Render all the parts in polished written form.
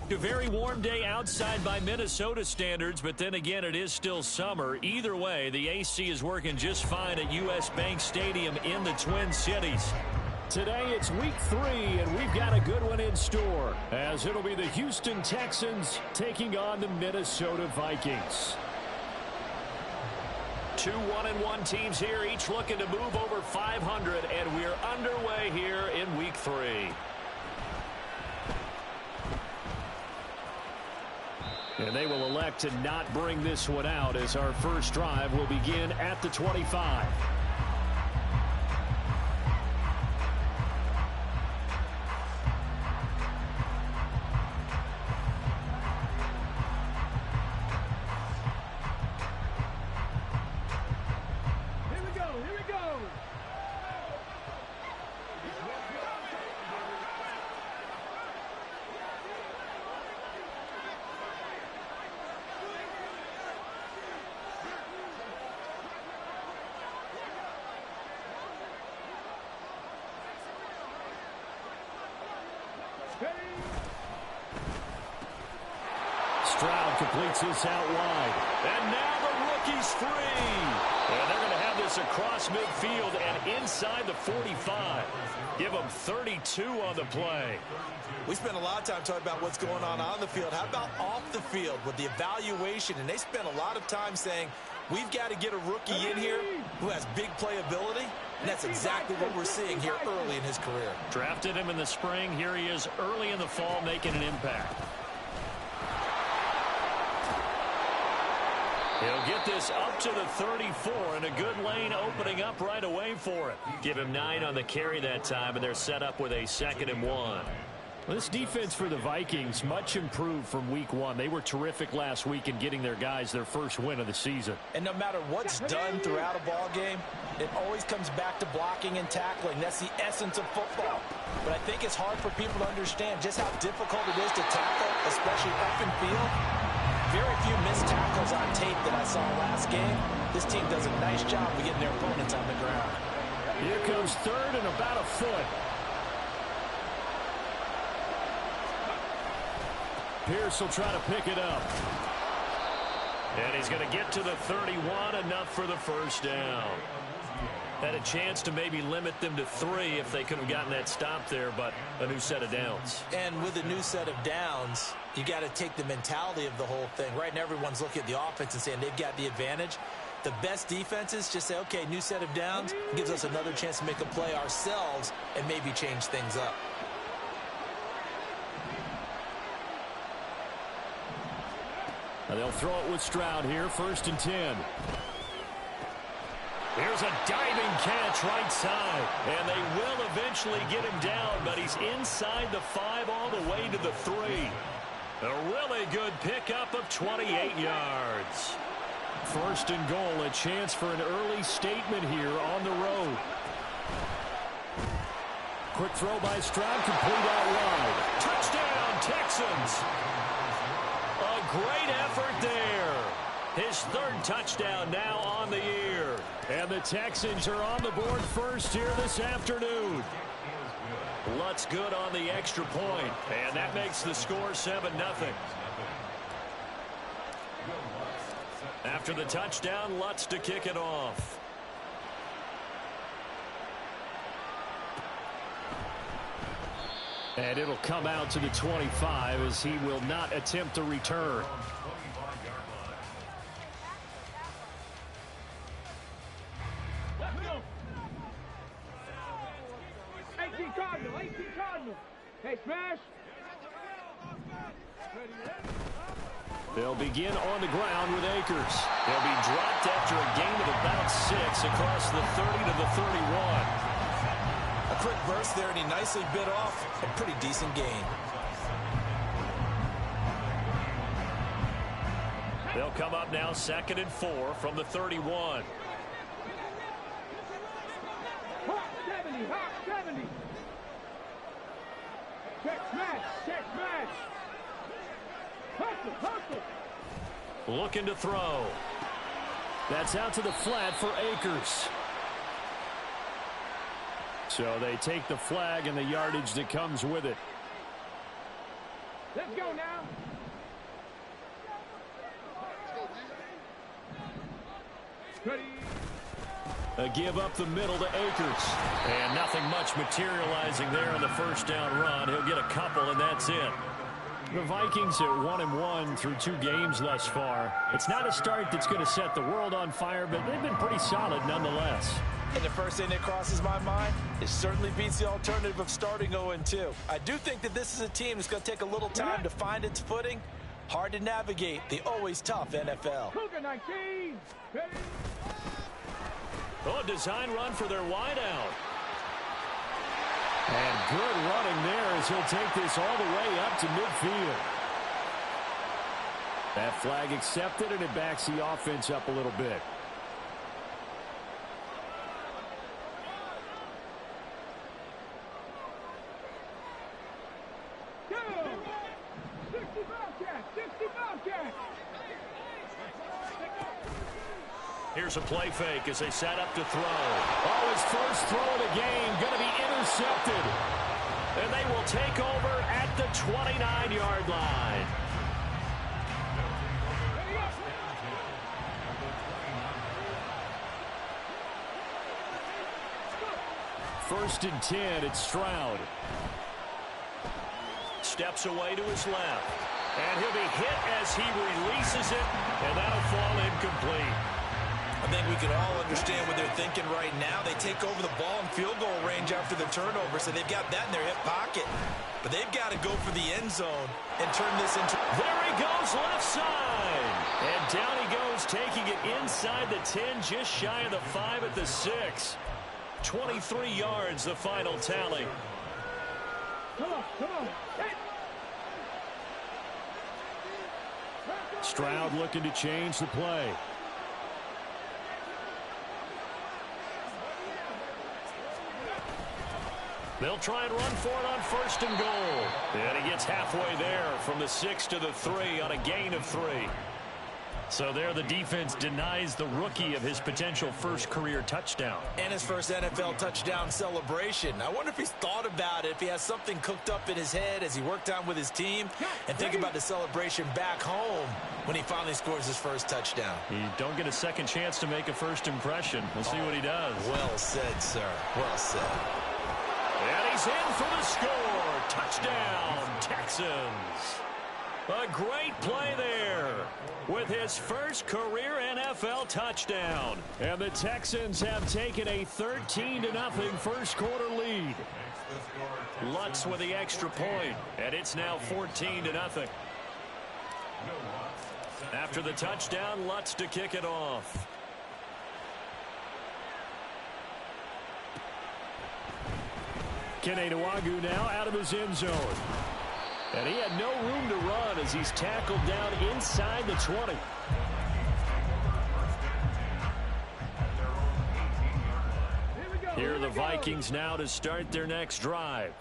A very warm day outside by Minnesota standards, but then again, it is still summer. Either way, the AC is working just fine at U.S. Bank Stadium in the Twin Cities. Today, it's week 3, and we've got a good one in store, as it'll be the Houston Texans taking on the Minnesota Vikings. 2 1-1 teams here, each looking to move over 500, and we're underway here in week 3. And they will elect to not bring this one out as our first drive will begin at the 25. Stroud completes this out wide. And now the rookie's free. And they're going to have this across midfield and inside the 45. Give them 32 on the play. We spent a lot of time talking about what's going on the field. How about off the field with the evaluation? And they spent a lot of time saying, we've got to get a rookie in here who has big playability. And that's exactly what we're seeing here early in his career. Drafted him in the spring. Here he is early in the fall making an impact. He'll get this up to the 34, and a good lane opening up right away for him. Give him 9 on the carry that time, and they're set up with a 2nd and 1. Well, this defense for the Vikings, much improved from week 1. They were terrific last week in getting their guys their first win of the season. And no matter what's done throughout a ball game, it always comes back to blocking and tackling. That's the essence of football. But I think it's hard for people to understand just how difficult it is to tackle, especially up in field. Very few missed tackles on tape that I saw last game. This team does a nice job of getting their opponents on the ground. Here comes 3rd and about a foot. Pierce will try to pick it up. And he's going to get to the 31, enough for the first down. Had a chance to maybe limit them to 3 if they could have gotten that stop there, but a new set of downs. And with a new set of downs, you got to take the mentality of the whole thing. Right now, everyone's looking at the offense and saying they've got the advantage. The best defenses just say, okay, new set of downs, gives us another chance to make a play ourselves and maybe change things up. Now they'll throw it with Stroud here, 1st and 10. Here's a diving catch right side, and they will eventually get him down, but he's inside the 5 all the way to the 3. A really good pickup of 28 yards. 1st and goal, a chance for an early statement here on the road. Quick throw by Stroud, complete out wide. Touchdown, Texans. A great effort there. His 3rd touchdown now on the year. And the Texans are on the board first here this afternoon. Lutz good on the extra point, and that makes the score 7-0. After the touchdown, Lutz to kick it off. And it'll come out to the 25 as he will not attempt a return. Hey, smash! They'll begin on the ground with Akers. They'll be dropped after a gain of about 6 across the 30 to the 31. A quick burst there, and he nicely bit off a pretty decent gain. They'll come up now 2nd and 4 from the 31. Hawk 70, Hawk 70. Check smash, check smash. Hustle, hustle. Looking to throw. That's out to the flat for Akers. So they take the flag and the yardage that comes with it. Let's go now. Ready. A give up the middle to Akers. And nothing much materializing there on the first down run. He'll get a couple, and that's it. The Vikings at 1-1 through 2 games thus far. It's not a start that's going to set the world on fire, but they've been pretty solid nonetheless. And the first thing that crosses my mind, it certainly beats the alternative of starting 0-2. I do think that this is a team that's going to take a little time to find its footing. Hard to navigate the always tough NFL. Cougar 19. Ready. Oh, design run for their wideout. And good running there as he'll take this all the way up to midfield. That flag accepted, and it backs the offense up a little bit. Go. 60 Bobcat. 60 Bobcat. Here's a play fake as they set up to throw. Oh, his first throw of the game going to be intercepted. And they will take over at the 29-yard line. First and 10, it's Stroud. Steps away to his left. And he'll be hit as he releases it, and that'll fall incomplete. I think we can all understand what they're thinking right now. They take over the ball in field goal range after the turnover, so they've got that in their hip pocket. But they've got to go for the end zone and turn this into... There he goes, left side. And down he goes, taking it inside the 10, just shy of the 5 at the 6. 23 yards, the final tally. Come on, come on. Hey. Stroud looking to change the play. They'll try and run for it on first and goal. And he gets halfway there from the 6 to the 3 on a gain of 3. So there the defense denies the rookie of his potential first career touchdown. And his first NFL touchdown celebration. I wonder if he's thought about it, if he has something cooked up in his head as he worked out with his team, and think about the celebration back home when he finally scores his first touchdown. You don't get a second chance to make a first impression. We'll see what he does. Well said, sir. Well said. And he's in for the score. Touchdown, Texans. A great play there with his first career NFL touchdown. And the Texans have taken a 13-0 first quarter lead. Lutz with the extra point, and it's now 14-0. After the touchdown, Lutz to kick it off. Keneduagu now out of his end zone. And he had no room to run as he's tackled down inside the 20. Here are the Vikings now to start their next drive.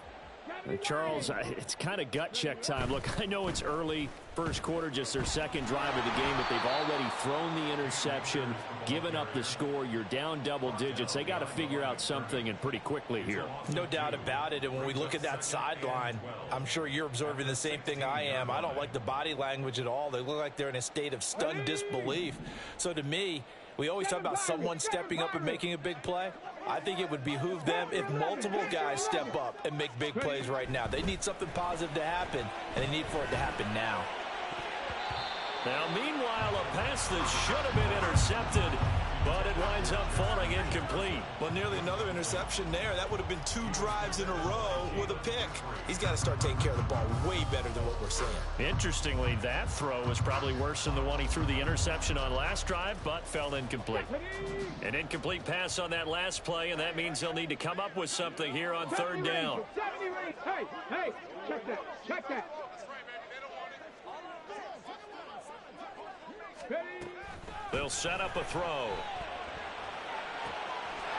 Charles, it's kind of gut check time. Look, I know it's early, first quarter, just their second drive of the game, but they've already thrown the interception, given up the score. You're down double digits. They got to figure out something, and pretty quickly here. No doubt about it. And when we look at that sideline, I'm sure you're observing the same thing I am. I don't like the body language at all. They look like they're in a state of stunned disbelief. So to me, we always talk about someone stepping up and making a big play. I think it would behoove them if multiple guys step up and make big plays right now. They need something positive to happen, and they need for it to happen now. Now, meanwhile, a pass that should have been intercepted, but it winds up falling incomplete. Well, nearly another interception there. That would have been 2 drives in a row with a pick. He's got to start taking care of the ball way better than what we're seeing. Interestingly, that throw was probably worse than the one he threw the interception on last drive, but fell incomplete. An incomplete pass on that last play, and that means they'll need to come up with something here on third down. Hey, hey, check that, check that. They'll set up a throw.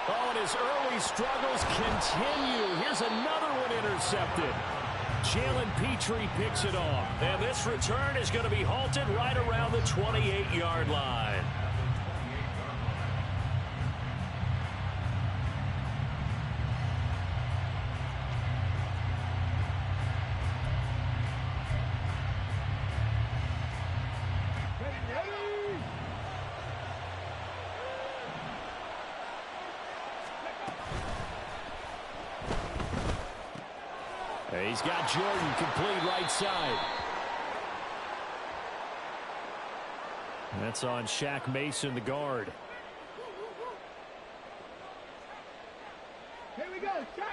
Oh, and his early struggles continue. Here's another one intercepted. Jalen Petrie picks it off. And this return is going to be halted right around the 28-yard line. He's got Jordan complete right side. That's on Shaq Mason, the guard. Here we go, Shaq.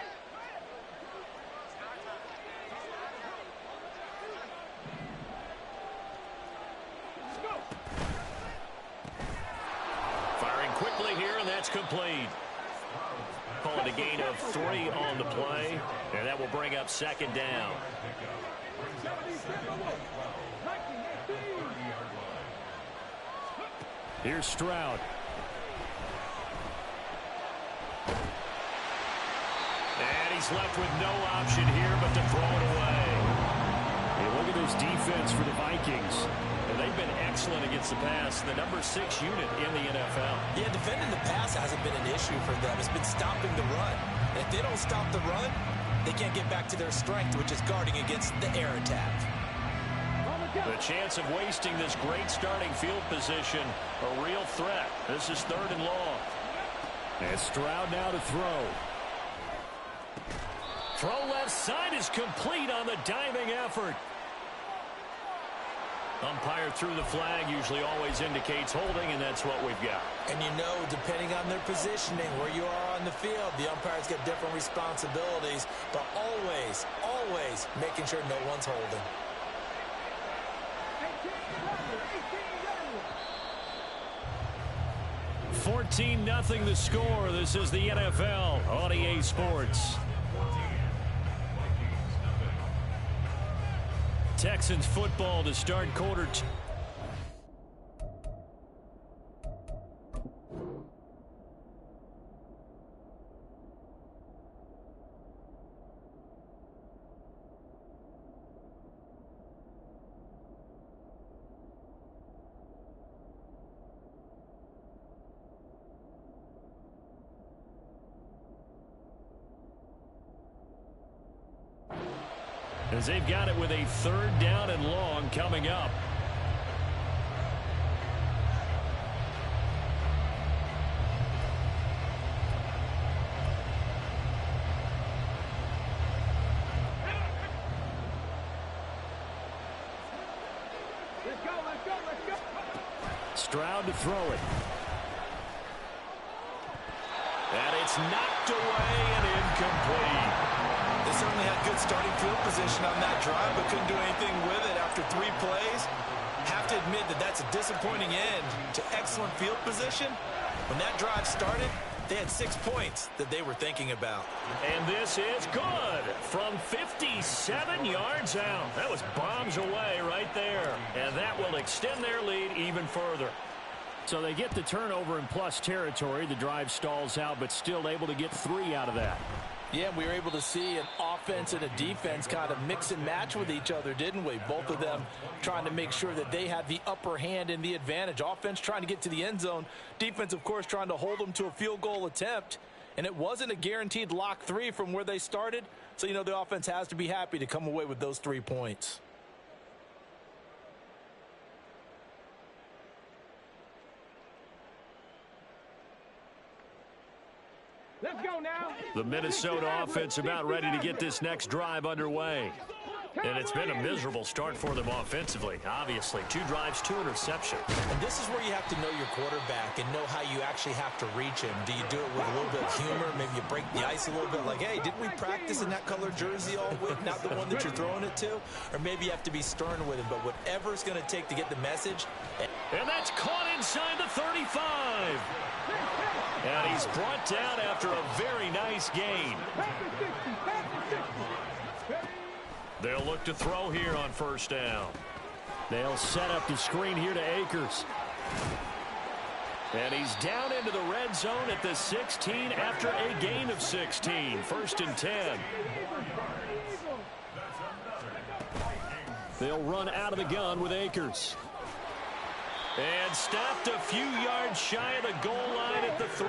Firing quickly here, and that's complete. Call it a gain of 3 on the play, and that will bring up second down. Here's Stroud. And he's left with no option here but to throw it away. Hey, look at this defense for the Vikings. And they've been excellent against the pass, the number 6 unit in the NFL. Yeah, defending the pass hasn't been an issue for them. It's been stopping the run. And if they don't stop the run, they can't get back to their strength, which is guarding against the air attack. The chance of wasting this great starting field position, a real threat. This is 3rd and long. And Stroud now to throw. Throw left side is complete on the diving effort. Umpire threw the flag, usually always indicates holding, and that's what we've got. And you know, depending on their positioning, where you are on the field, the umpires get different responsibilities, but always, always making sure no one's holding. 14-0 the score. This is the NFL on EA Sports. Texans football to start quarter 2. As they've got it with a 3rd down and long coming up. Let's go, let's go, let's go. Stroud to throw it. And it's knocked away and incomplete. They certainly had good starting field position on that drive, but couldn't do anything with it after 3 plays. Have to admit that that's a disappointing end to excellent field position. When that drive started, they had 6 points that they were thinking about. And this is good from 57 yards out. That was bombs away right there. And that will extend their lead even further. So they get the turnover in plus territory. The drive stalls out, but still able to get 3 out of that. Yeah, we were able to see an offense and a defense kind of mix and match with each other, didn't we? Both of them trying to make sure that they had the upper hand and the advantage. Offense trying to get to the end zone. Defense, of course, trying to hold them to a field goal attempt. And it wasn't a guaranteed lock 3 from where they started. So, you know, the offense has to be happy to come away with those 3 points. Let's go now. The Minnesota offense about ready to get this next drive underway. And it's been a miserable start for them offensively. Obviously, 2 drives, 2 interceptions. And this is where you have to know your quarterback and know how you actually have to reach him. Do you do it with a little bit of humor? Maybe you break the ice a little bit like, hey, didn't we practice in that color jersey all week, not the one that you're throwing it to? Or maybe you have to be stern with him. But whatever it's going to take to get the message. And that's caught inside the 35. And he's brought down after a very nice gain. They'll look to throw here on 1st down. They'll set up the screen here to Akers. And he's down into the red zone at the 16 after a gain of 16. 1st and 10. They'll run out of the gun with Akers. And stopped a few yards shy of the goal line at the 3.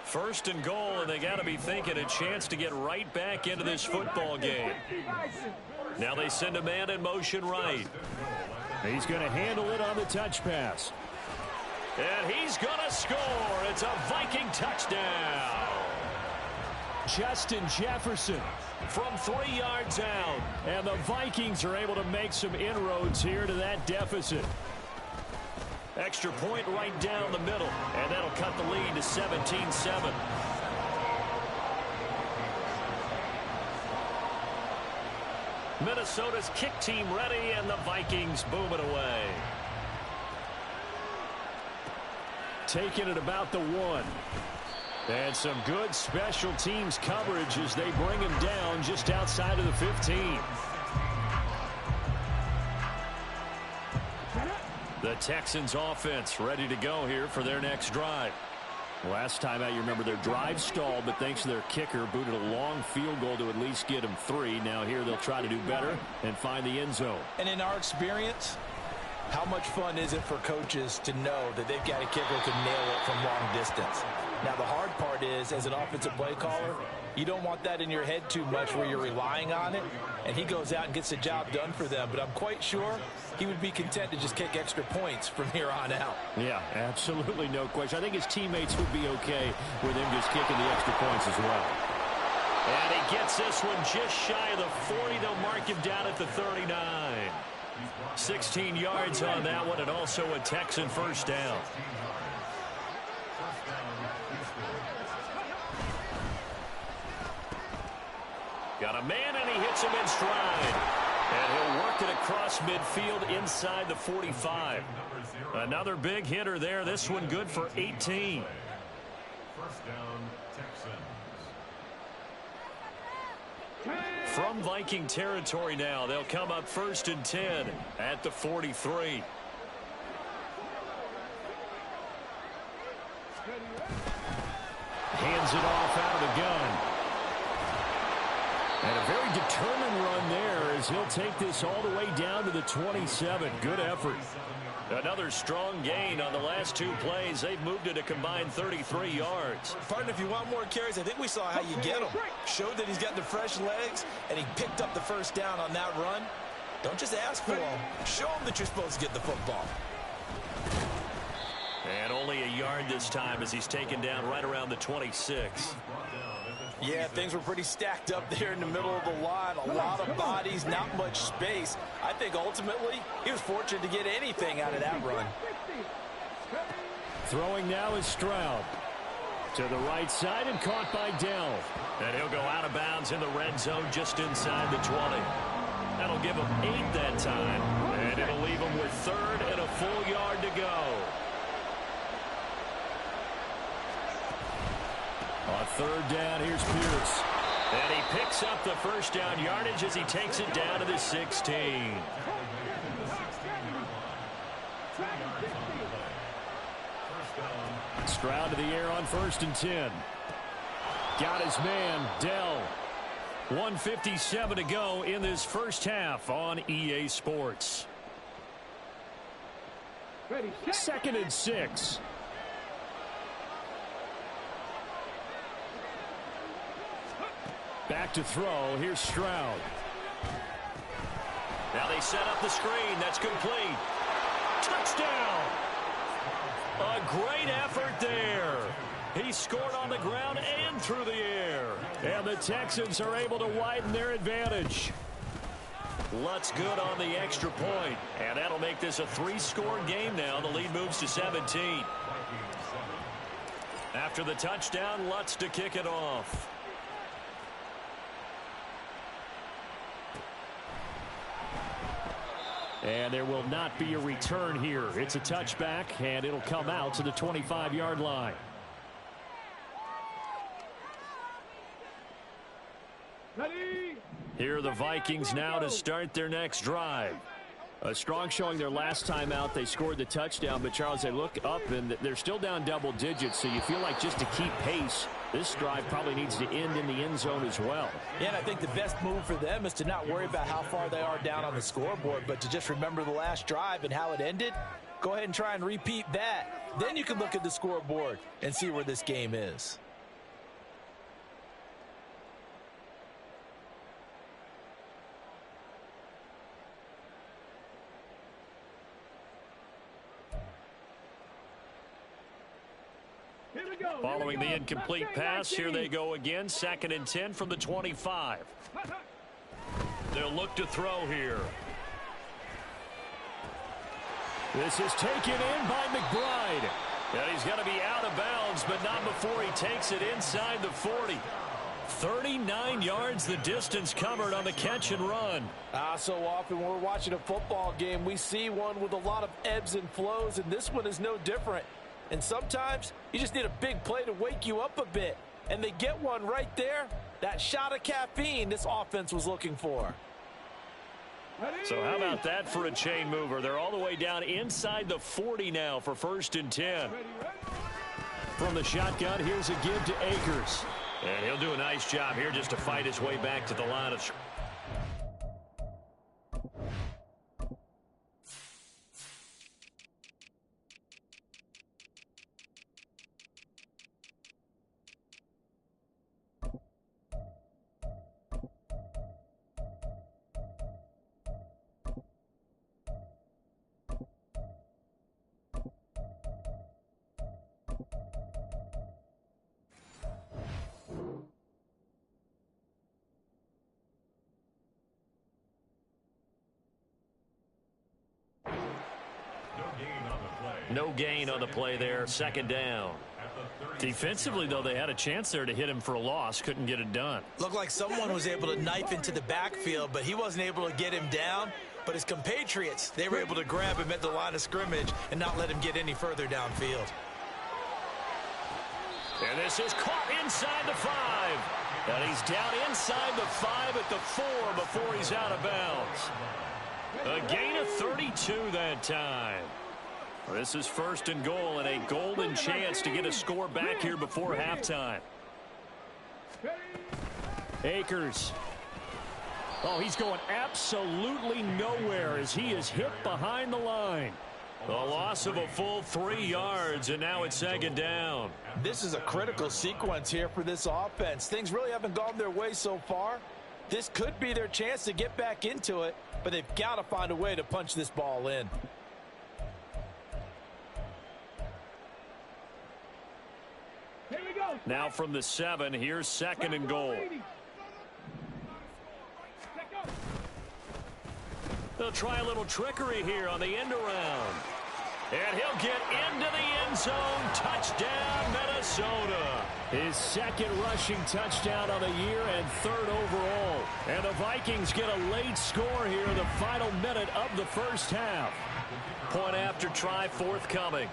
1st and goal, and they got to be thinking a chance to get right back into this football game. Now they send a man in motion right. He's going to handle it on the touch pass. And he's going to score. It's a Viking touchdown. Justin Jefferson from 3 yards out. And the Vikings are able to make some inroads here to that deficit. Extra point right down the middle, and that'll cut the lead to 17-7. Minnesota's kick team ready, and the Vikings boom it away. Taking it about the 1. And some good special teams coverage as they bring him down just outside of the 15. The Texans offense ready to go here for their next drive. Last time out, you remember their drive stalled, but thanks to their kicker, booted a long field goal to at least get them 3. Now here they'll try to do better and find the end zone. And in our experience, how much fun is it for coaches to know that they've got a kicker who can nail it from long distance? Now, the hard part is, as an offensive play caller, you don't want that in your head too much where you're relying on it, and he goes out and gets the job done for them. But I'm quite sure he would be content to just kick extra points from here on out. Yeah, absolutely no question. I think his teammates would be okay with him just kicking the extra points as well. And he gets this one just shy of the 40. They'll mark him down at the 39. 16 yards on that one, and also a Texan first down. Got a man, and he hits him in stride. And he'll work it across midfield inside the 45. Another big hitter there. This one good for 18. First down, Texans. From Viking territory now, they'll come up 1st and 10 at the 43. Hands it off out of the gun. And a very determined run there as he'll take this all the way down to the 27. Good effort. Another strong gain on the last 2 plays. They've moved it a combined 33 yards. Partner, if you want more carries, I think we saw how you get them. Showed that he's got the fresh legs, and he picked up the first down on that run. Don't just ask for them. Show them that you're supposed to get the football. And only a yard this time as he's taken down right around the 26. Yeah, things were pretty stacked up there in the middle of the line. A lot of bodies, not much space. I think ultimately he was fortunate to get anything out of that run. Throwing now is Stroud. To the right side and caught by Dell. And he'll go out of bounds in the red zone just inside the 20. That'll give him 8 that time. And it'll leave him with 3rd and a full yard to go. On 3rd down, here's Pierce. And he picks up the first down yardage as he takes it down to the 16. Stroud to the air on 1st and 10. Got his man, Dell. 1:57 to go in this first half on EA Sports. 2nd and 6. Back to throw. Here's Stroud. Now they set up the screen. That's complete. Touchdown! A great effort there. He scored on the ground and through the air. And the Texans are able to widen their advantage. Lutz good on the extra point. And that'll make this a 3-score game now. The lead moves to 17. After the touchdown, Lutz to kick it off. And there will not be a return here. It's a touchback, and it'll come out to the 25-yard line. Ready? Here are the Vikings now to start their next drive. A strong showing their last time out. They scored the touchdown, but Charles, they look up and they're still down double digits, so you feel like just to keep pace, this drive probably needs to end in the end zone as well. Yeah, and I think the best move for them is to not worry about how far they are down on the scoreboard, but to just remember the last drive and how it ended. Go ahead and try and repeat that. Then you can look at the scoreboard and see where this game is. Here we go. Following the incomplete pass, here they go again. 2nd and 10 from the 25. They'll look to throw here. This is taken in by McBride. And he's going to be out of bounds, but not before he takes it inside the 40. 39 yards the distance covered on the catch and run. So often when we're watching a football game, we see one with a lot of ebbs and flows, and this one is no different. And sometimes you just need a big play to wake you up a bit. And they get one right there. That shot of caffeine this offense was looking for. So how about that for a chain mover? They're all the way down inside the 40 now for 1st and 10. From the shotgun, here's a give to Akers. And he'll do a nice job here just to fight his way back to the line of scrimmage. No gain on the play there. 2nd down. Defensively, though, they had a chance there to hit him for a loss. Couldn't get it done. Looked like someone was able to knife into the backfield, but he wasn't able to get him down. But his compatriots, they were able to grab him at the line of scrimmage and not let him get any further downfield. And this is caught inside the 5. And he's down inside the 5 at the 4 before he's out of bounds. A gain of 32 that time. This is 1st and goal and a golden chance to get a score back here before halftime. Akers. Oh, he's going absolutely nowhere as he is hit behind the line. A loss of a full 3 yards, and now it's 2nd down. This is a critical sequence here for this offense. Things really haven't gone their way so far. This could be their chance to get back into it, but they've got to find a way to punch this ball in. Now from the 7, here's 2nd and goal. They'll try a little trickery here on the end around. And he'll get into the end zone. Touchdown, Minnesota. His 2nd rushing touchdown of the year and 3rd overall. And the Vikings get a late score here in the final minute of the 1st half. Point after try forthcoming.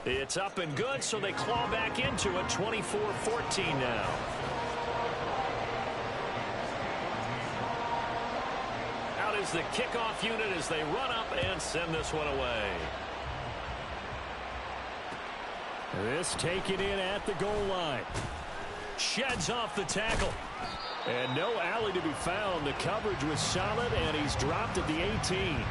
It's up and good, so they claw back into it, 24-14 now. Out is the kickoff unit as they run up and send this one away. This taken in at the goal line. Sheds off the tackle. And no alley to be found. The coverage was solid, and he's dropped at the 18.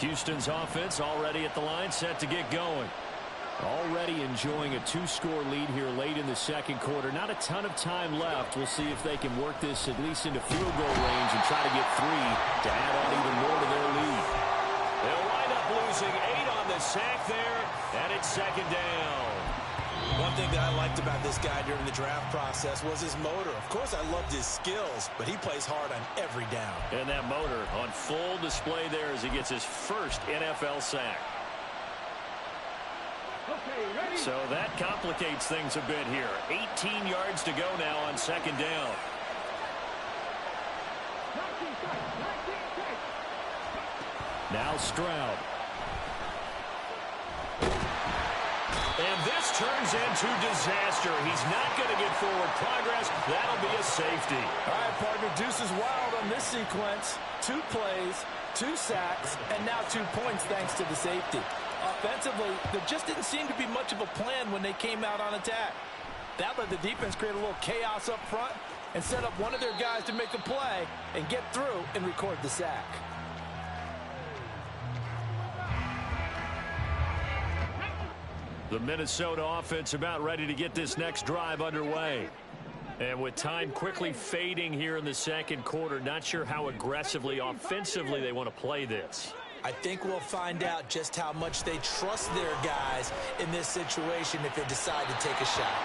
Houston's offense already at the line, set to get going. Already enjoying a 2-score lead here late in the 2nd quarter. Not a ton of time left. We'll see if they can work this at least into field goal range and try to get 3 to add on even more to their lead. They'll wind up losing 8 on the sack there, and it's 2nd down. One thing that I liked about this guy during the draft process was his motor. Of course, I loved his skills, but he plays hard on every down. And that motor on full display there as he gets his 1st NFL sack. So that complicates things a bit here. 18 yards to go now on 2nd down. Now Stroud. And this turns into disaster. He's not going to get forward progress. That'll be a safety. All right, partner, deuce is wild on this sequence. 2 plays, 2 sacks, and now 2 points thanks to the safety. Offensively, there just didn't seem to be much of a plan when they came out on attack. That let the defense create a little chaos up front and set up one of their guys to make a play and get through and record the sack. The Minnesota offense about ready to get this next drive underway. And with time quickly fading here in the second quarter, not sure how aggressively, offensively they want to play this. I think we'll find out just how much they trust their guys in this situation if they decide to take a shot.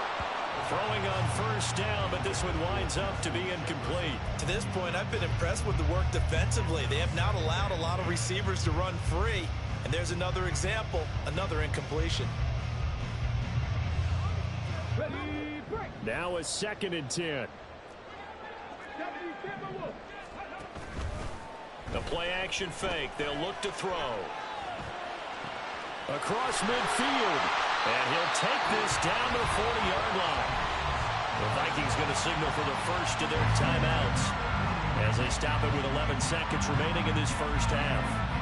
Throwing on first down, but this one winds up to be incomplete. To this point, I've been impressed with the work defensively. They have not allowed a lot of receivers to run free. And there's another example, another incompletion. Now a 2nd and 10. The play action fake. They'll look to throw. Across midfield. And he'll take this down to the 40-yard line. The Vikings going to signal for the first of their timeouts as they stop it with 11 seconds remaining in this first half.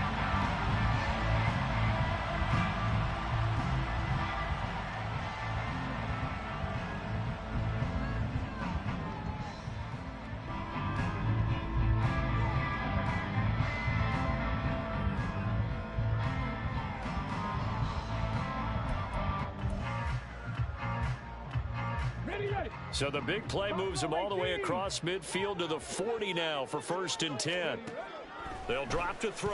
So the big play moves them all the way across midfield to the 40 now for 1st and 10. They'll drop to throw.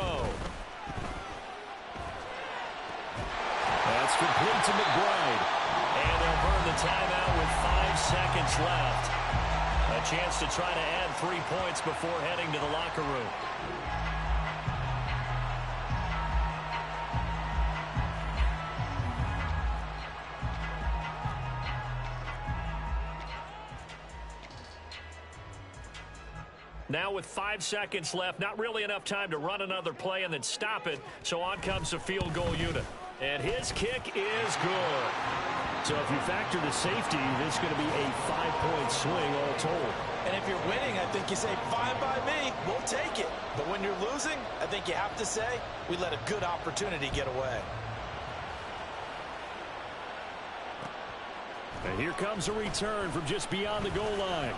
That's complete to McBride. And they'll burn the timeout with 5 seconds left. A chance to try to add 3 points before heading to the locker room. Now with 5 seconds left, not really enough time to run another play and then stop it. So on comes the field goal unit. And his kick is good. So if you factor the safety, this is going to be a 5-point swing all told. And if you're winning, I think you say, fine by me, we'll take it. But when you're losing, I think you have to say, we let a good opportunity get away. And here comes a return from just beyond the goal line.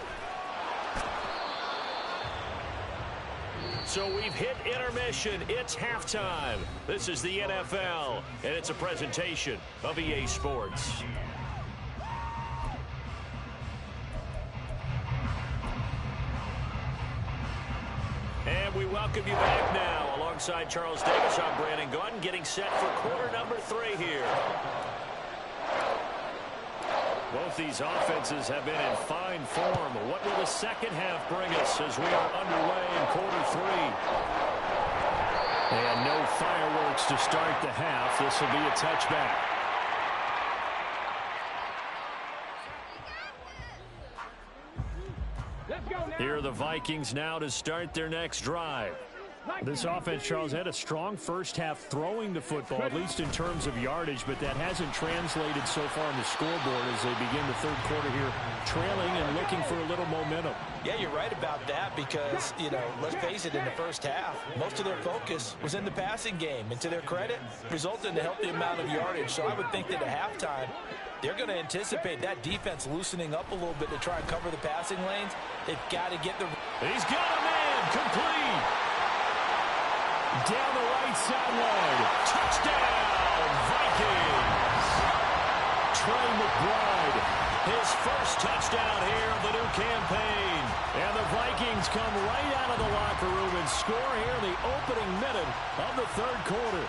So we've hit intermission. It's halftime. This is the NFL, and it's a presentation of EA Sports. And we welcome you back now. Alongside Charles Davis, I'm Brandon Gaudin, getting set for quarter number 3 here. Both these offenses have been in fine form. What will the second half bring us as we are underway in quarter 3? And no fireworks to start the half. This will be a touchback. Here are the Vikings now to start their next drive. This offense, Charles, had a strong first half throwing the football, at least in terms of yardage, but that hasn't translated so far on the scoreboard as they begin the third quarter here, trailing and looking for a little momentum. Yeah, you're right about that because, let's face it, in the first half, most of their focus was in the passing game. And to their credit, resulted in a healthy amount of yardage. So I would think that at halftime, they're going to anticipate that defense loosening up a little bit to try and cover the passing lanes. They've got to get the... He's got a man, complete. Down the right sideline. Touchdown, Vikings. Trey McBride. His first touchdown here of the new campaign. And the Vikings come right out of the locker room and score here in the opening minute of the third quarter.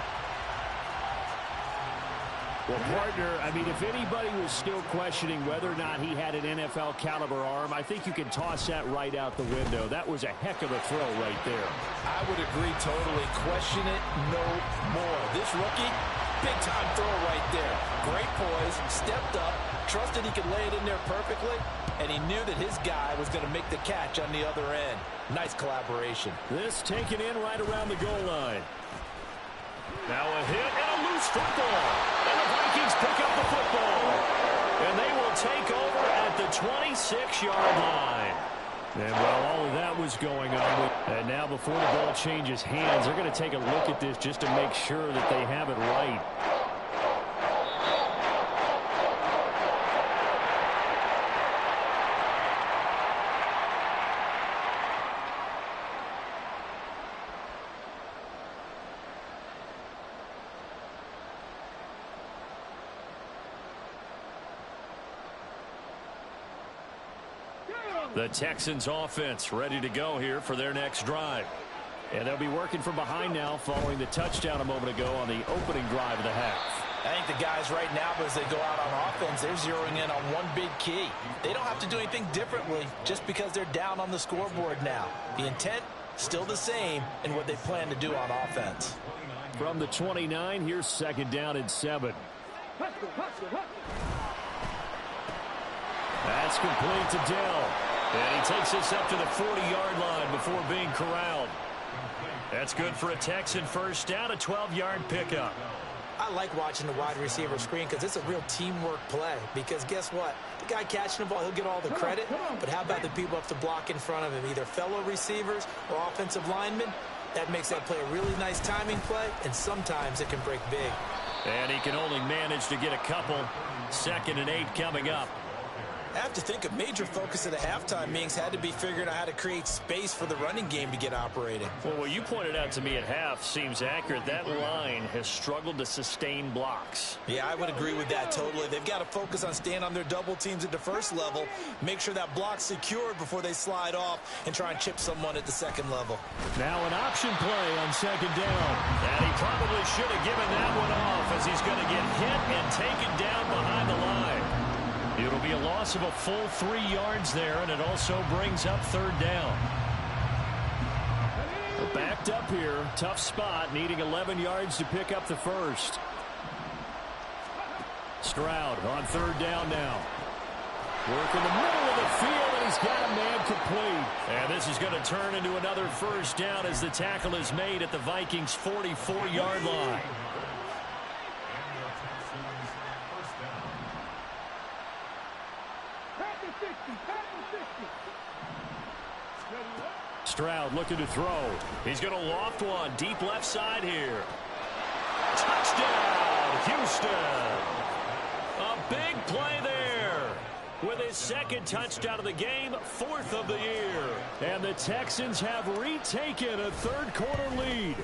Well, partner, I mean, if anybody was still questioning whether or not he had an NFL caliber arm, I think you can toss that right out the window. That was a heck of a throw right there. I would agree totally. Question it no more. This rookie, big-time throw right there. Great poise, stepped up, trusted he could lay it in there perfectly, and he knew that his guy was going to make the catch on the other end. Nice collaboration. This taken in right around the goal line. Now a hit and a loose football. And the Vikings pick up the football. And they will take over at the 26-yard line. And while all of that was going on, and now before the ball changes hands, they're going to take a look at this just to make sure that they have it right. The Texans offense ready to go here for their next drive. And they'll be working from behind now following the touchdown a moment ago on the opening drive of the half. I think the guys right now, as they go out on offense, they're zeroing in on one big key. They don't have to do anything differently just because they're down on the scoreboard now. The intent, still the same in what they plan to do on offense. From the 29, here's second down and 7. That's complete to Dell. And he takes us up to the 40-yard line before being corralled. That's good for a Texan first down, a 12-yard pickup. I like watching the wide receiver screen because it's a real teamwork play. Because guess what? The guy catching the ball, he'll get all the credit. But how about the people up to block in front of him, either fellow receivers or offensive linemen? That makes that play a really nice timing play, and sometimes it can break big. And he can only manage to get a couple. 2nd and 8 coming up. I have to think a major focus of the halftime meetings had to be figuring out how to create space for the running game to get operating. Well, what you pointed out to me at half seems accurate. That line has struggled to sustain blocks. Yeah, I would agree with that totally. They've got to focus on staying on their double teams at the first level, make sure that block's secured before they slide off and try and chip someone at the second level. Now an option play on second down. And he probably should have given that one off as he's going to get hit and taken down behind the line. It'll be a loss of a full 3 yards there, and it also brings up 3rd down. We're backed up here. Tough spot, needing 11 yards to pick up the first. Stroud on 3rd down now. Work in the middle of the field, and he's got a man complete. And this is going to turn into another first down as the tackle is made at the Vikings' 44-yard line. Stroud looking to throw. He's going to loft one deep left side here. Touchdown, Houston. A big play there. With his 2nd touchdown of the game, 4th of the year. And the Texans have retaken a 3rd quarter lead.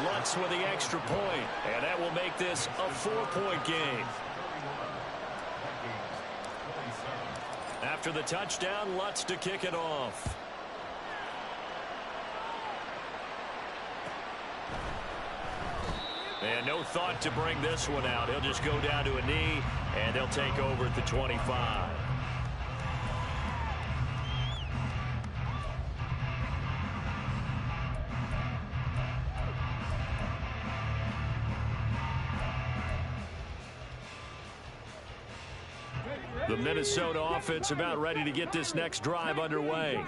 Lutz with the extra point, and that will make this a 4-point game. After the touchdown, Lutz to kick it off. And no thought to bring this one out. He'll just go down to a knee, and they'll take over at the 25. The Minnesota offense about ready to get this next drive underway.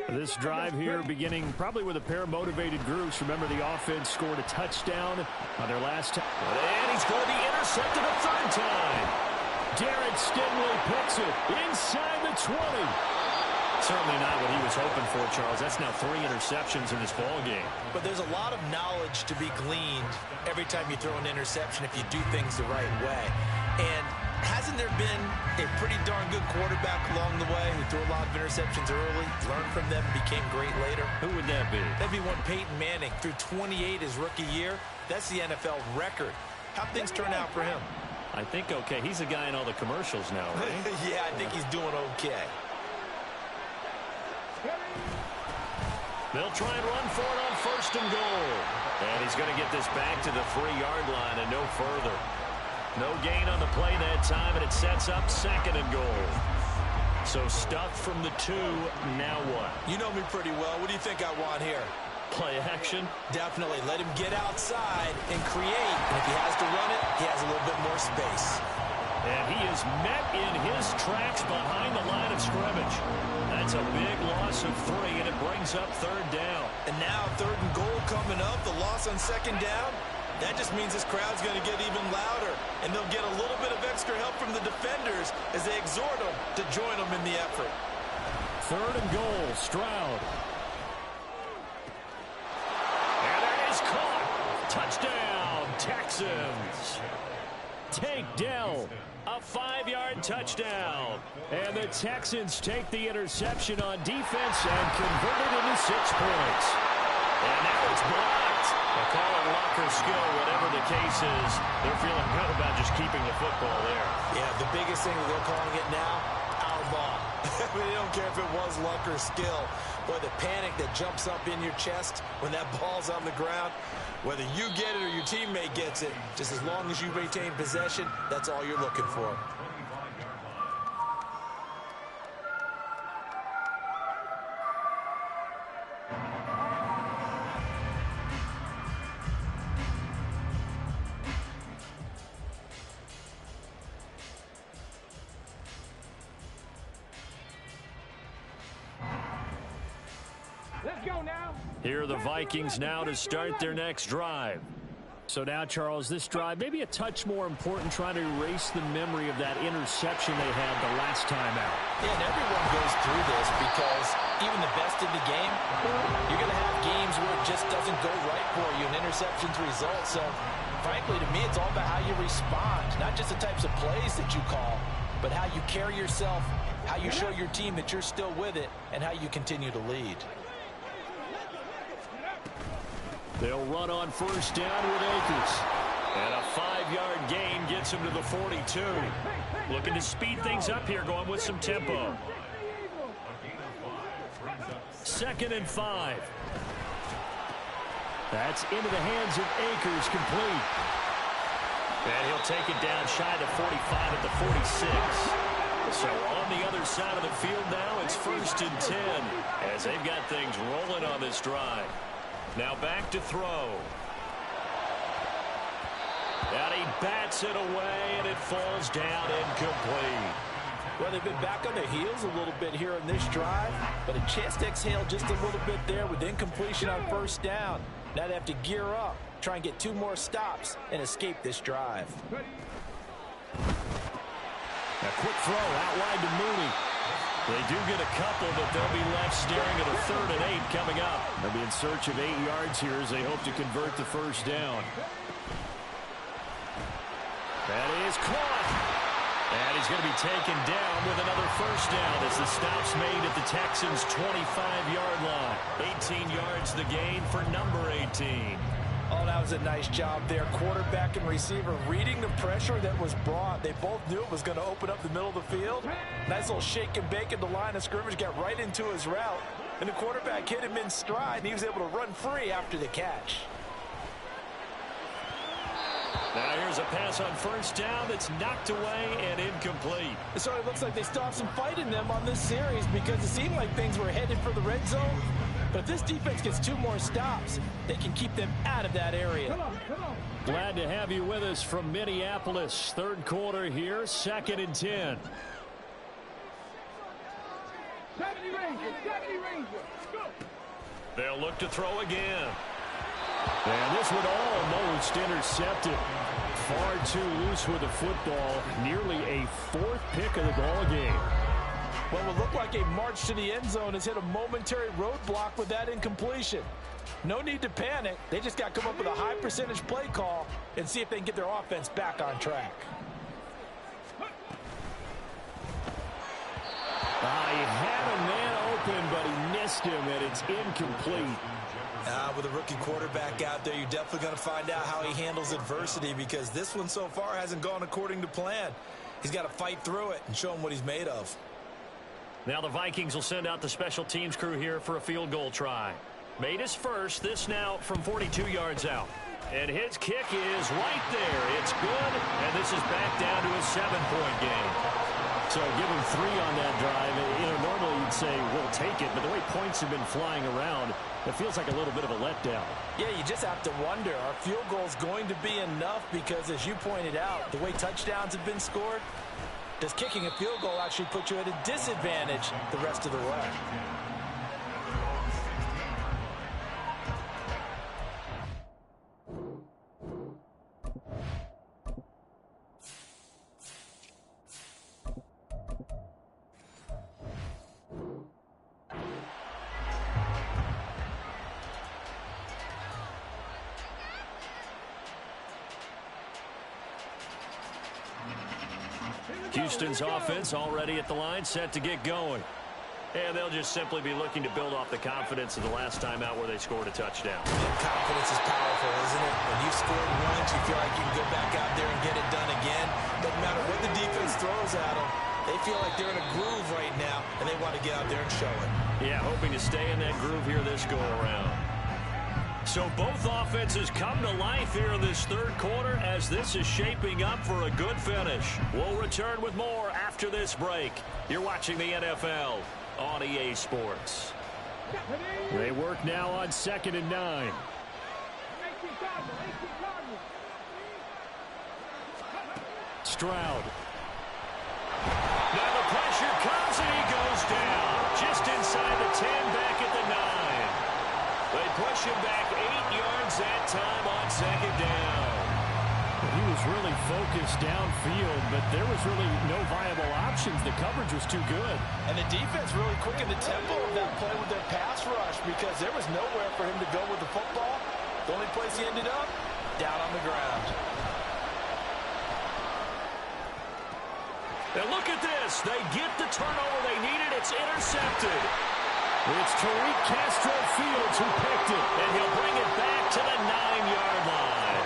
This drive here beginning probably with a pair of motivated groups. Remember, the offense scored a touchdown on their last time. And he's going to be intercepted a 3rd time. Garrett Stingley picks it inside the 20. Certainly not what he was hoping for, Charles. That's now 3 interceptions in this ball game. But there's a lot of knowledge to be gleaned every time you throw an interception if you do things the right way. And hasn't there been a pretty darn good quarterback along the way who threw a lot of interceptions early, learned from them, and became great later? Who would that be? That'd be one Peyton Manning. Threw 28 his rookie year. That's the NFL record. How'd things turn out for him? I think okay. He's the guy in all the commercials now, right? Yeah, I think he's doing okay. They'll try and run for it on 1st and goal. And he's going to get this back to the 3-yard line and no further. No gain on the play that time, and it sets up 2nd and goal. So stuff from the 2, now what? You know me pretty well. What do you think I want here? Play action? Definitely. Let him get outside and create. And if he has to run it, he has a little bit more space. And he is met in his tracks behind the line of scrimmage. That's a big loss of 3, and it brings up 3rd down. And now 3rd and goal coming up. The loss on 2nd down. That just means this crowd's going to get even louder, and they'll get a little bit of extra help from the defenders as they exhort them to join them in the effort. 3rd and goal, Stroud. And that is caught. Touchdown, Texans. Tank Dell, a 5-yard touchdown. And the Texans take the interception on defense and convert it into 6 points. And now it's blocked. A call on luck or skill, whatever the case is, they're feeling good about just keeping the football there. Yeah, the biggest thing that they're calling it now, our ball. I mean, you don't care if it was luck or skill. Boy, the panic that jumps up in your chest when that ball's on the ground, whether you get it or your teammate gets it, just as long as you retain possession, that's all you're looking for. Let's go now. Here are the Vikings now to start their next drive. So now, Charles, this drive maybe a touch more important, trying to erase the memory of that interception they had the last time out. Yeah, and everyone goes through this because even the best in the game, you're going to have games where it just doesn't go right for you, and interceptions result. So, frankly, to me, it's all about how you respond, not just the types of plays that you call, but how you carry yourself, how you show your team that you're still with it, and how you continue to lead. They'll run on first down with Akers. And a 5-yard gain gets him to the 42. Looking to speed things up here, going with some tempo. 2nd and 5. That's into the hands of Akers, complete. And he'll take it down shy of 45 at the 46. So on the other side of the field now, it's 1st and 10 as they've got things rolling on this drive. Now back to throw. And he bats it away, and it falls down incomplete. Well, they've been back on their heels a little bit here in this drive, but a chance to exhale just a little bit there with incompletion on first down. Now they have to gear up, try and get 2 more stops, and escape this drive. A quick throw out wide to Mooney. They do get a couple, but they'll be left staring at a 3rd and 8 coming up. They'll be in search of 8 yards here as they hope to convert the first down. That is caught. And he's going to be taken down with another first down as the stop's made at the Texans' 25-yard line. 18 yards the gain for number 18. Oh, that was a nice job there. Quarterback and receiver reading the pressure that was brought. They both knew it was going to open up the middle of the field. Nice little shake and bake at the line of scrimmage, got right into his route. And the quarterback hit him in stride, and he was able to run free after the catch. Now here's a pass on first down that's knocked away and incomplete. So it looks like they still have some fight in them on this series because it seemed like things were headed for the red zone. But if this defense gets 2 more stops, they can keep them out of that area. Glad to have you with us from Minneapolis. 3rd quarter here, 2nd and 10. 70 Rangers, 70 Rangers. Go. They'll look to throw again. And this one almost intercepted. Far too loose with the football. Nearly a 4th pick of the ball game. What would look like a march to the end zone has hit a momentary roadblock with that incompletion. No need to panic. They just got to come up with a high percentage play call and see if they can get their offense back on track. He had a man open, but he missed him, and it's incomplete. With a rookie quarterback out there, you're definitely going to find out how he handles adversity because this one so far hasn't gone according to plan. He's got to fight through it and show him what he's made of. Now the Vikings will send out the special teams crew here for a field goal try. Made his first, this now from 42 yards out. And his kick is right there. It's good, and this is back down to a 7-point game. So give him 3 on that drive. Normally you'd say, we'll take it, but the way points have been flying around, it feels like a little bit of a letdown. Yeah, you just have to wonder, are field goals going to be enough? Because as you pointed out, the way touchdowns have been scored, does kicking a field goal actually put you at a disadvantage the rest of the way? Houston's offense already at the line, set to get going. And they'll just simply be looking to build off the confidence of the last time out where they scored a touchdown. Confidence is powerful, isn't it? When you've scored once, you feel like you can go back out there and get it done again. Doesn't matter what the defense throws at them, They feel like they're in a groove right now, and they want to get out there and show it. Yeah, hoping to stay in that groove here this go-around. So both offenses come to life here in this third quarter as this is shaping up for a good finish. We'll return with more after this break. You're watching the NFL on EA Sports. They work now on 2nd and 9. Stroud. Now the pressure comes and he goes down. Just inside the 10, back at the 9. They push him back 8 yards that time on 2nd down. He was really focused downfield, but there was really no viable options. The coverage was too good. And the defense really quickened the tempo of that play with their pass rush because there was nowhere for him to go with the football. The only place he ended up, down on the ground. And look at this. They get the turnover they needed. It's intercepted. It's Tariq Castro-Fields who picked it. And he'll bring it back to the 9-yard line.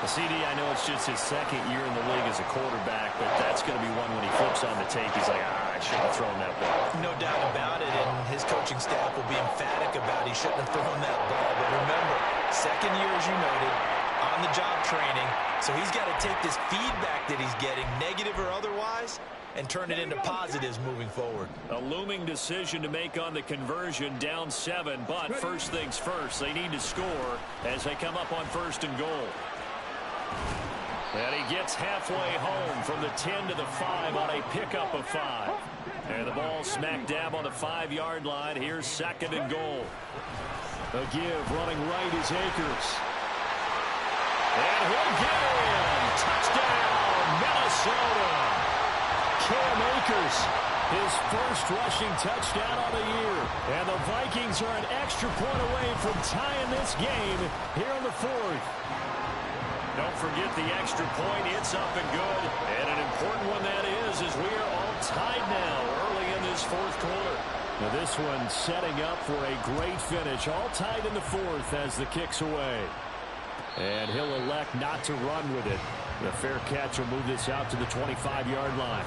CD, I know it's just his second year in the league as a quarterback, but that's going to be one when he flips on the tape. He's like, I shouldn't have thrown that ball. No doubt about it, and his coaching staff will be emphatic about he shouldn't have thrown that ball. But remember, second year, as you noted, on-the-job training, so he's got to take this feedback that he's getting, negative or otherwise, and turn it into positives moving forward. A looming decision to make on the conversion, down 7, but first things first, they need to score as they come up on 1st and goal. And he gets halfway home from the 10 to the 5 on a pickup of 5. And the ball smack dab on the 5-yard line. Here's 2nd and goal. A give running right is Akers. And he'll get in. Touchdown, Minnesota. Cam Akers, his first rushing touchdown on the year. And the Vikings are an extra point away from tying this game here in the 4th. Don't forget the extra point. It's up and good. And an important one that is as we are all tied now early in this 4th quarter. Now this one setting up for a great finish. All tied in the 4th as the kick's away. And he'll elect not to run with it. The fair catch will move this out to the 25-yard line.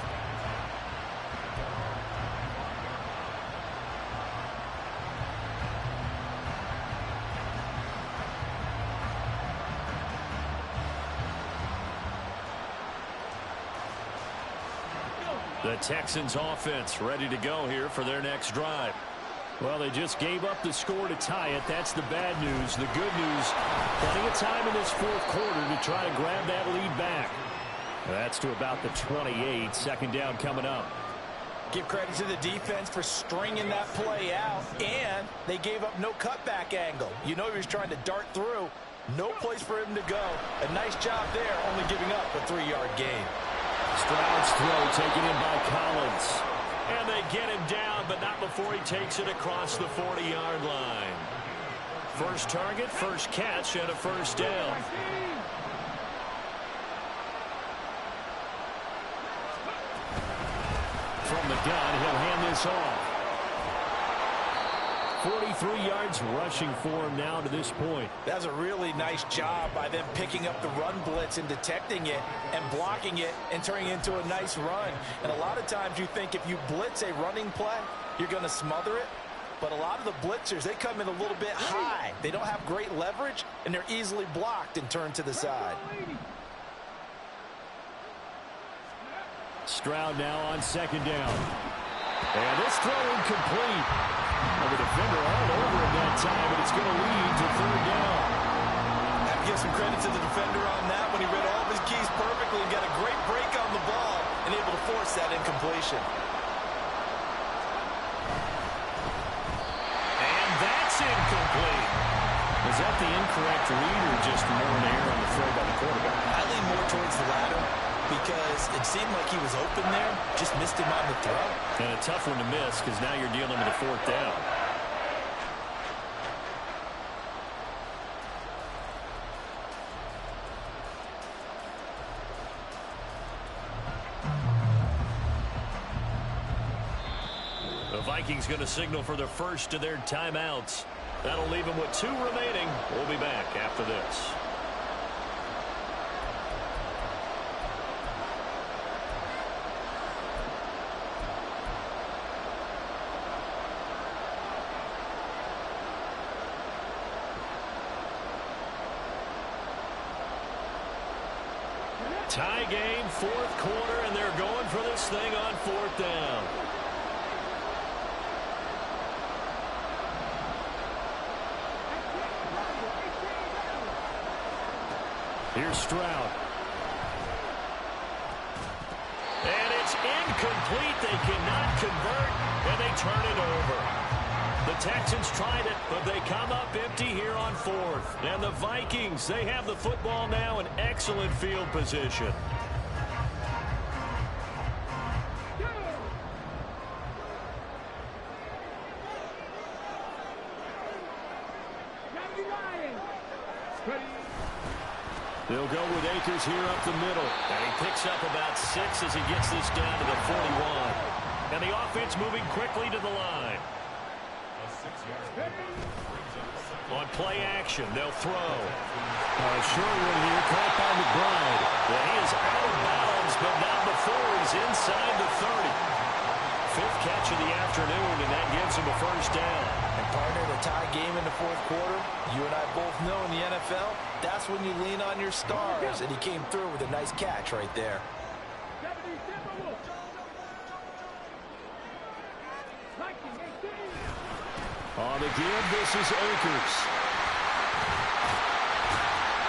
The Texans offense ready to go here for their next drive. Well, they just gave up the score to tie it. That's the bad news. The good news, plenty of time in this 4th quarter to try to grab that lead back. That's to about the 28. 2nd down coming up. Give credit to the defense for stringing that play out, and they gave up no cutback angle. You know he was trying to dart through. No place for him to go. A nice job there, only giving up a 3-yard gain. Stroud's throw taken in by Collins. And they get him down, but not before he takes it across the 40-yard line. First target, first catch, and a 1st down. From the gun, he'll hand this off. 43 yards rushing for him now to this point. That's a really nice job by them picking up the run blitz and detecting it and blocking it and turning it into a nice run. And a lot of times you think if you blitz a running play, you're going to smother it. But a lot of the blitzers, they come in a little bit high. They don't have great leverage, and they're easily blocked and turned to the side. Stroud now on 2nd down. And this throw incomplete. Well, the defender all over him that time, but it's going to lead to 3rd down. I have to give some credit to the defender on that when he read all of his keys perfectly and got a great break on the ball and able to force that incompletion. And that's incomplete. Was that the incorrect read or just more an error on the throw by the quarterback? I lean more towards the latter because it seemed like he was open there, just missed him on the throw. And a tough one to miss because now you're dealing with a 4th down. The Vikings going to signal for the first of their timeouts. That'll leave them with 2 remaining. We'll be back after this. Tie game, fourth quarter, and they're going for this thing on fourth down. Here's Stroud. And it's incomplete. They cannot convert, and they turn it over. The Texans tried it, but they come up empty here on fourth. And the Vikings, they have the football now in excellent field position. They'll go with Akers here up the middle. And he picks up about 6 as he gets this down to the 41. And the offense moving quickly to the line. On play action, they'll throw. Short one here, caught by McBride. Well, he is out of bounds, but not before he's inside the 30. Fifth catch of the afternoon, and that gives him a first down. And partner, the tie game in the fourth quarter, you and I both know in the NFL, that's when you lean on your stars, and he came through with a nice catch right there. On the give, this is Akers.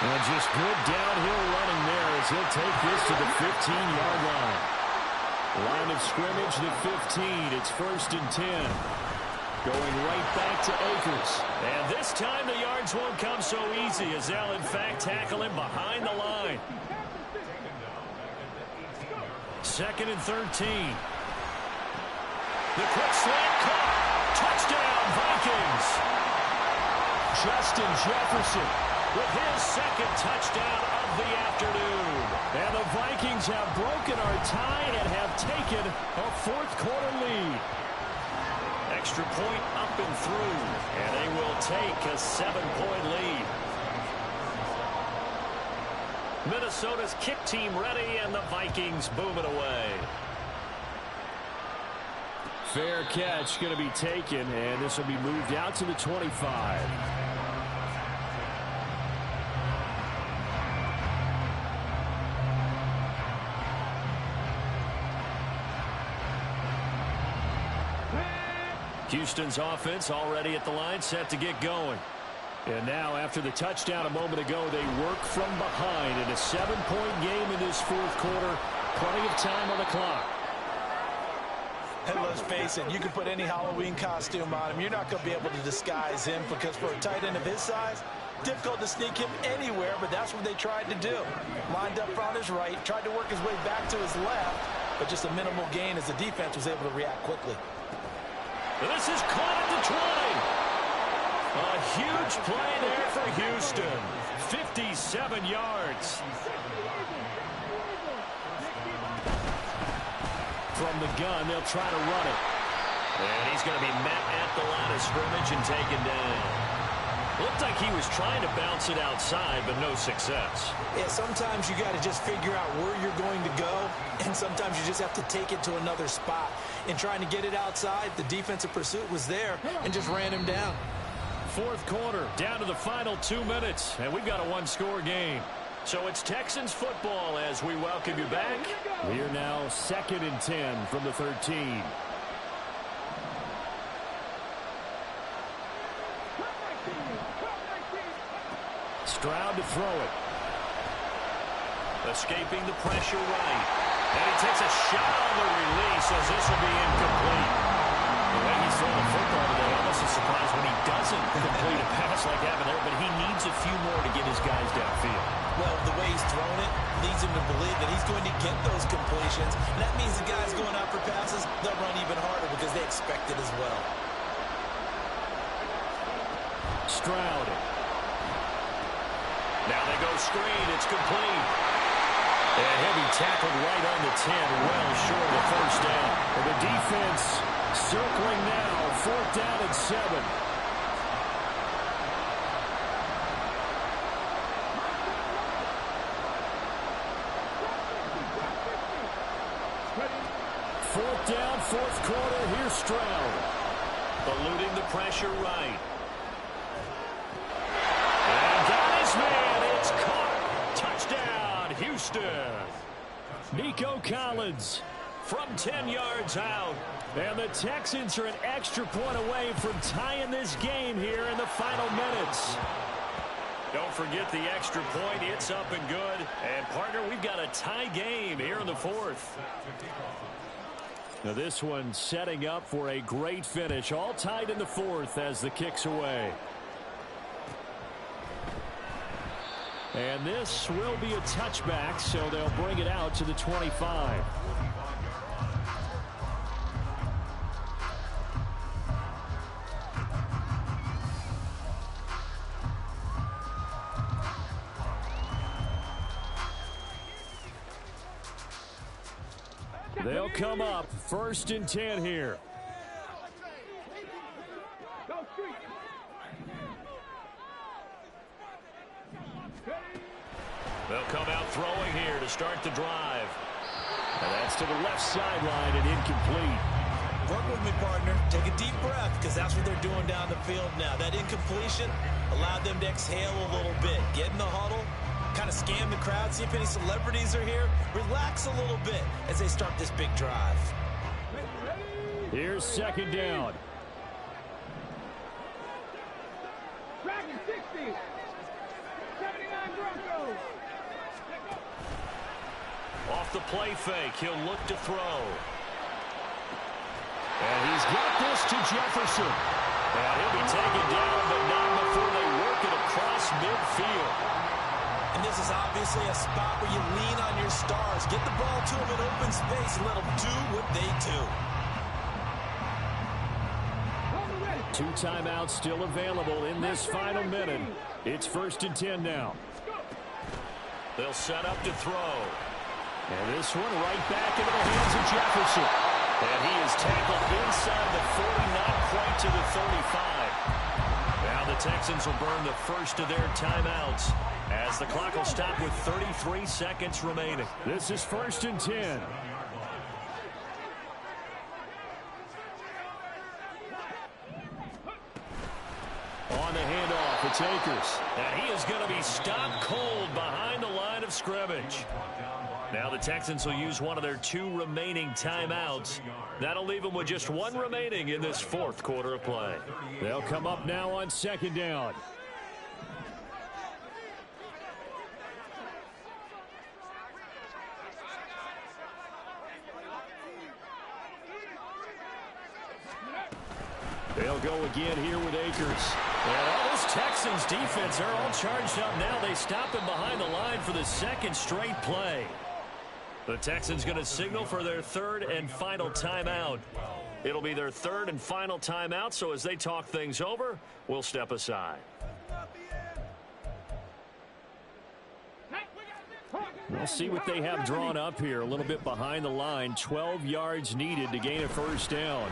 And just good downhill running there as he'll take this to the 15-yard line. Line of scrimmage, the 15. It's 1st and 10. Going right back to Akers. And this time the yards won't come so easy as they'll, in fact, tackle him behind the line. 2nd and 13. The quick slant caught. Touchdown, Vikings. Justin Jefferson with his 2nd touchdown of the afternoon. And the Vikings have broken our tie and have taken a fourth quarter lead. Extra point up and through, and they will take a 7-point lead. Minnesota's kick team ready, and the Vikings boom it away. Fair catch going to be taken, and this will be moved out to the 25. Houston's offense already at the line, set to get going. And now, after the touchdown a moment ago, they work from behind in a 7-point game in this fourth quarter. Plenty of time on the clock. And let's face it, you can put any Halloween costume on him. You're not going to be able to disguise him because for a tight end of his size, difficult to sneak him anywhere, but that's what they tried to do. Lined up on his right, tried to work his way back to his left, but just a minimal gain as the defense was able to react quickly. This is caught at the 20. A huge play there for Houston. 57 yards. From the gun, they'll try to run it. And he's going to be met at the line of scrimmage and taken down. Looked like he was trying to bounce it outside, but no success. Yeah, sometimes you got to just figure out where you're going to go, and sometimes you just have to take it to another spot. In trying to get it outside, the defensive pursuit was there and just ran him down. Fourth quarter, down to the final 2 minutes, and we've got a one-score game. So it's Texans football as we welcome you back. We are now 2nd and 10 from the 13. Stroud to throw it. Escaping the pressure right. And he takes a shot on the release as this will be incomplete. The way he's throwing the football today, almost a surprise when he doesn't complete a pass like that there, but he needs a few more to get his guys downfield. Well, the way he's thrown it leads him to believe that he's going to get those completions. And that means the guys going out for passes, they'll run even harder because they expect it as well. Stroud. Now they go screen. It's complete. And he'll be tackled right on the 10, well short of the first down. And the defense circling now, 4th down and 7. Fourth down, fourth quarter. Here's Stroud. Eluding the pressure right. And got his man. It's caught. Touchdown, Houston. Houston. Nico Collins from 10 yards out. And the Texans are an extra point away from tying this game here in the final minutes. Don't forget the extra point. It's up and good. And, partner, we've got a tie game here in the fourth. Now this one setting up for a great finish. All tied in the fourth as the kick's away. And this will be a touchback, so they'll bring it out to the 25. They'll come up 1st and 10 here. They'll come out throwing here to start the drive. And that's to the left sideline and incomplete. Work with me, partner. Take a deep breath, because that's what they're doing down the field now. That incompletion allowed them to exhale a little bit. Get in the huddle, kind of scan the crowd, see if any celebrities are here. Relax a little bit as they start this big drive. Here's 2nd down. Dragon 60. 79 Broncos. Off the play fake, he'll look to throw. And he's got this to Jefferson. And he'll be taken down, but not before they work it across midfield. And this is obviously a spot where you lean on your stars. Get the ball to them in open space and let them do what they do. 2 timeouts still available in this final minute. It's 1st and 10 now. They'll set up to throw. And this one right back into the hands of Jefferson. And he is tackled inside the 40, not quite to the 35. Now the Texans will burn the first of their timeouts as the clock will stop with 33 seconds remaining. This is 1st and 10. On the handoff, it's Akers. And he is going to be stopped cold behind the line of scrimmage. Now the Texans will use one of their 2 remaining timeouts. That'll leave them with just 1 remaining in this 4th quarter of play. They'll come up now on 2nd down. They'll go again here with Akers. And all this Texans defense, they're all charged up now. They stop him behind the line for the 2nd straight play. The Texans going to signal for their 3rd and final timeout. It'll be their 3rd and final timeout, so as they talk things over, we'll step aside. We'll see what they have drawn up here. A little bit behind the line. 12 yards needed to gain a 1st down.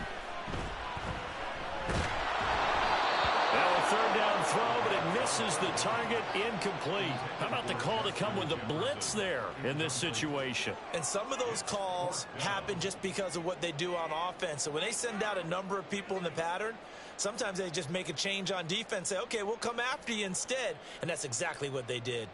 Now a 3rd down throw, but it misses the target, incomplete. How about the call to come with the blitz there in this situation? And some of those calls happen just because of what they do on offense. So when they send out a number of people in the pattern, sometimes they just make a change on defense, say, okay, we'll come after you instead. And that's exactly what they did.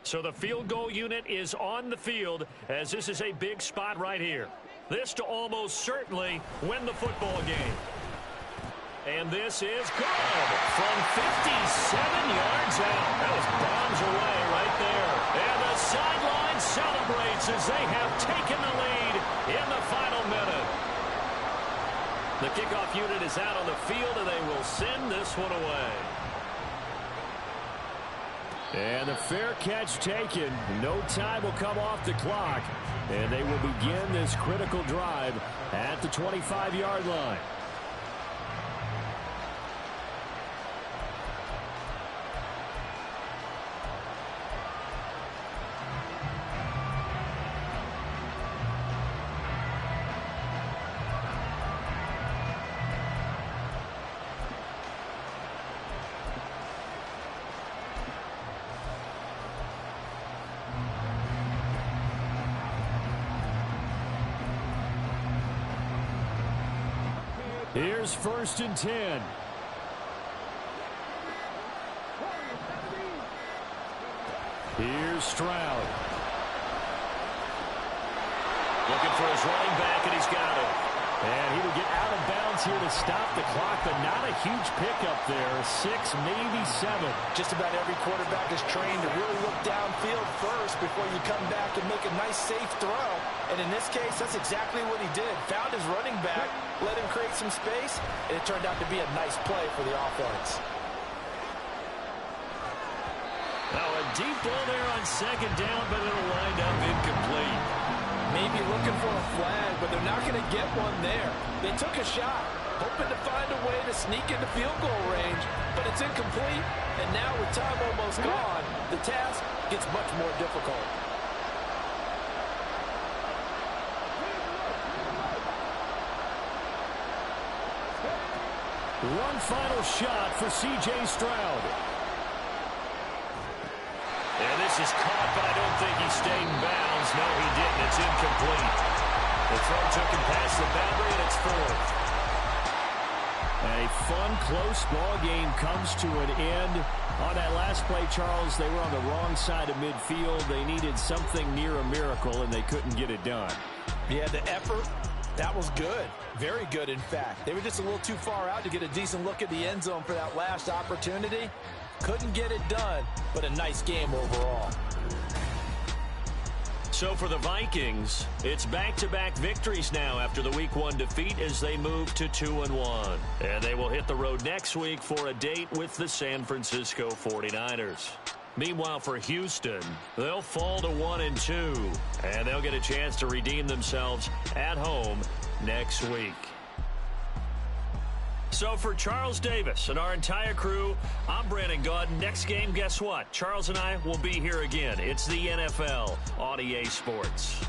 So the field goal unit is on the field as this is a big spot right here. This to almost certainly win the football game. And this is good from 57 yards out. That was bombs away right there. And the sideline celebrates as they have taken the lead in the final minute. The kickoff unit is out on the field, and they will send this one away. And the fair catch taken. No time will come off the clock. And they will begin this critical drive at the 25-yard line. Here's 1st and 10. Here's Stroud. Looking for his running back, and he's got it. And he would get out of bounds here to stop the clock, but not a huge pickup there. 6, maybe 7. Just about every quarterback is trained to really look downfield first before you come back and make a nice, safe throw. And in this case, that's exactly what he did. Found his running back, let him create some space, and it turned out to be a nice play for the offense. Now a deep ball there on second down, but it'll wind up incomplete. Maybe looking for a flag, but they're not going to get one there. They took a shot, hoping to find a way to sneak into field goal range, but it's incomplete. And now with time almost gone, the task gets much more difficult. One final shot for C.J. Stroud. And this is caught, but I don't think he stayed in bounds. No, he didn't. It's incomplete. The throw took him past the boundary, and it's 4th. A fun, close ball game comes to an end. On that last play, Charles, they were on the wrong side of midfield. They needed something near a miracle, and they couldn't get it done. Yeah, the effort, that was good. Very good, in fact. They were just a little too far out to get a decent look at the end zone for that last opportunity. Couldn't get it done, but a nice game overall. So for the Vikings, it's back-to-back victories now after the Week 1 defeat as they move to 2-1. And they will hit the road next week for a date with the San Francisco 49ers. Meanwhile, for Houston, they'll fall to 1-2, and they'll get a chance to redeem themselves at home next week. So for Charles Davis and our entire crew, I'm Brandon Gaudin. Next game, guess what? Charles and I will be here again. It's the NFL on EA Sports.